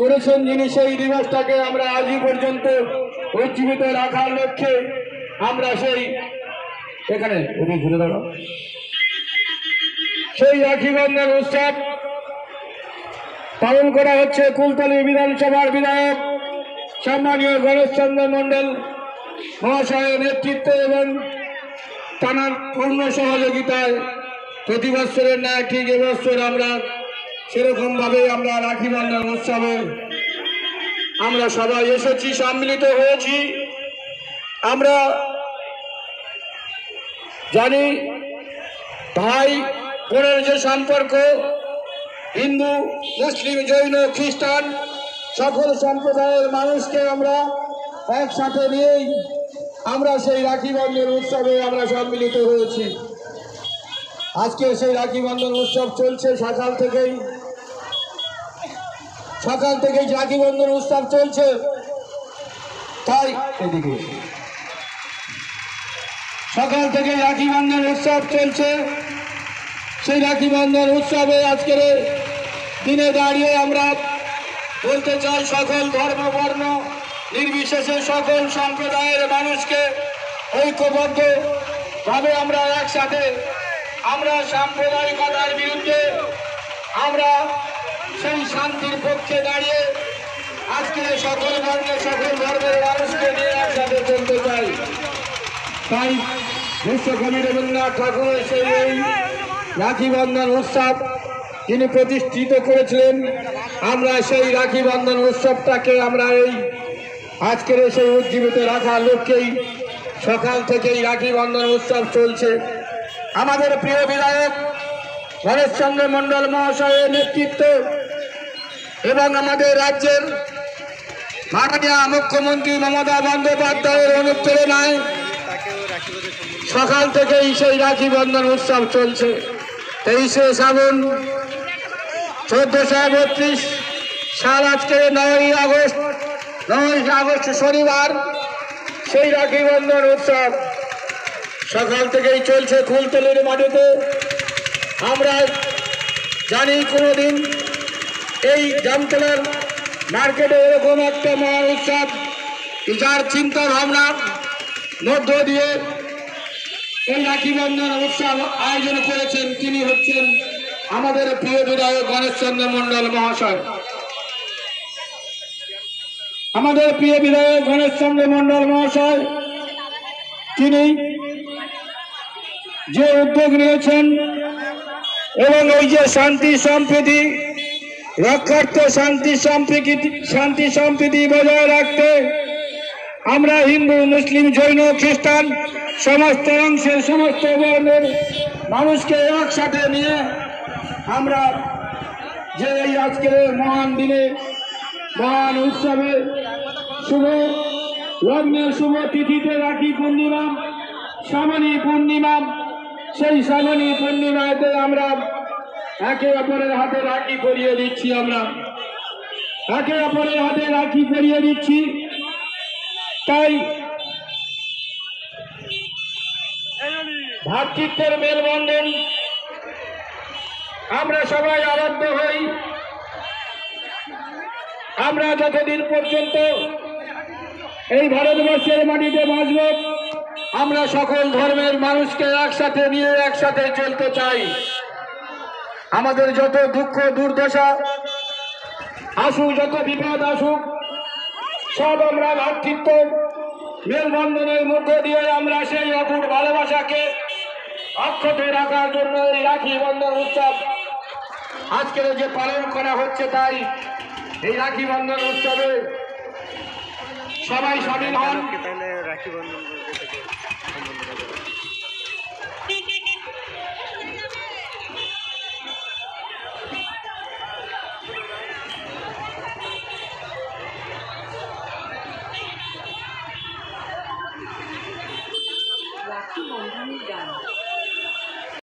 করেছেন, যিনি সেই দিবসটাকে আমরা আজই পর্যন্ত উজ্জীবিত রাখার লক্ষ্যে আমরা সেই এখানে ঘুরে দাঁড়াও সেই রাখি বন্ধন উৎসব পালন করা হচ্ছে। কুলতলি বিধানসভার বিধায়ক সম্মানীয় গণেশচন্দ্র মণ্ডল মহাশয়ের নেতৃত্বে এবং তাঁর পূর্ণ সহযোগিতায় প্রতি বছরের ন্যায় ঠিক এবছর আমরা সেরকম ভাবে আমরা রাখি বন্ধন উৎসবে আমরা সবাই এসেছি, সম্মিলিত হয়েছি। আমরা জানি ভাই বোনের যে সম্পর্ক, হিন্দু মুসলিম জৈন খ্রিস্টান সকল সম্প্রদায়ের মানুষকে আমরা একসাথে নিয়েই আমরা সেই রাখি বন্ধন উৎসবে আমরা সম্মিলিত হয়েছি। আজকে সেই রাখি বন্ধন উৎসব চলছে সকাল থেকেই রাখি বন্ধন উৎসব চলছে। তাই এদিকে সকাল থেকে রাখি বন্ধন উৎসব চলছে। সেই রাখি বন্ধন উৎসবে আজকের দিনে দাঁড়িয়ে আমরা বলতে চাই সকল ধর্ম বর্ণ নির্বিশেষে সকল সম্প্রদায়ের মানুষকে ঐক্যবদ্ধ ভাবে আমরা একসাথে আমরা সাম্প্রদায়িকতার বিরুদ্ধে আমরা সেই শান্তির পক্ষে দাঁড়িয়ে আজকে সকল বর্ণে সকল ধর্মের মানুষকে নিয়ে একসাথে চলতে চাই। তাই বিশ্বকবি রবীন্দ্রনাথ ঠাকুরের সেই এই রাখি বন্ধন উৎসব তিনি প্রতিষ্ঠিত করেছিলেন। আমরা সেই রাখি বন্ধন উৎসবটাকে আমরা এই আজকের সেই উজ্জীবিত রাখার লক্ষ্যেই সকাল থেকেই রাখি বন্ধন উৎসব চলছে। আমাদের প্রিয় বিধায়ক গণেশচন্দ্র মণ্ডল মহাশয়ের নেতৃত্ব এবং আমাদের রাজ্যের মাননীয় মুখ্যমন্ত্রী মমতা বন্দ্যোপাধ্যায়ের অনুপ্রেরণায় সকাল থেকেই সেই রাখি বন্ধন উৎসব চলছে। 23শে শ্রাবণ 1432 সাল আজকে 9ই আগস্ট শনিবার সেই রাখি বন্ধন উৎসব সকাল থেকেই চলছে কুলতলির মাটিতে। আমরা জানি কোনোদিন এই জামতলার মার্কেটে এরকম একটা মহা উৎসব যার চিন্তা ভাবনার মধ্য দিয়ে এই রাখি বন্ধন উৎসব আয়োজন করেছেন তিনি হচ্ছেন আমাদের প্রিয় বিধায়ক গণেশচন্দ্র মণ্ডল মহাশয়। আমাদের প্রিয় বিধায়ক গণেশচন্দ্র মণ্ডল মহাশয় তিনি যে উদ্যোগ নিয়েছেন এবং ওই যে শান্তি সম্প্রীতি রক্ষার্থে শান্তি সম্প্রীতি বজায় রাখতে আমরা হিন্দু মুসলিম জৈন খ্রিস্টান সমস্ত অংশের সমস্ত বর্ণের মানুষকে একসাথে নিয়ে আমরা যে এই আজকের মহান দিনে মহান উৎসবে শুভ লগ্নের শুভ তিথিতে রাখি পূর্ণিমা শ্রাবণী পূর্ণিমা সেই শ্রাবণী পূর্ণিমাতে আমরা একে অপরের হাতে রাখি পরিয়ে দিচ্ছি। আমরা একে অপরের হাতে রাখি পরিয়ে দিচ্ছি। তাই ভ্রাতৃত্বের মেলবন্ধন আমরা সবাই আবদ্ধ হই। আমরা যতদিন পর্যন্ত এই ভারতবর্ষের মাটিতে বাঁচব আমরা সকল ধর্মের মানুষকে একসাথে নিয়ে একসাথে চলতে চাই। আমাদের যত দুঃখ দুর্দশা আসুক, যত বিপদ আসুক, সব আমরা ভ্রাতৃত্ব মেলবন্ধনের মধ্য দিয়ে আমরা সেই অটুট ভালোবাসাকে অক্ষত রাখার জন্য এই রাখি বন্ধন উৎসব আজকের যে পালন করা হচ্ছে। তাই এই রাখি বন্ধন উৎসবে সবাই সামিল হন।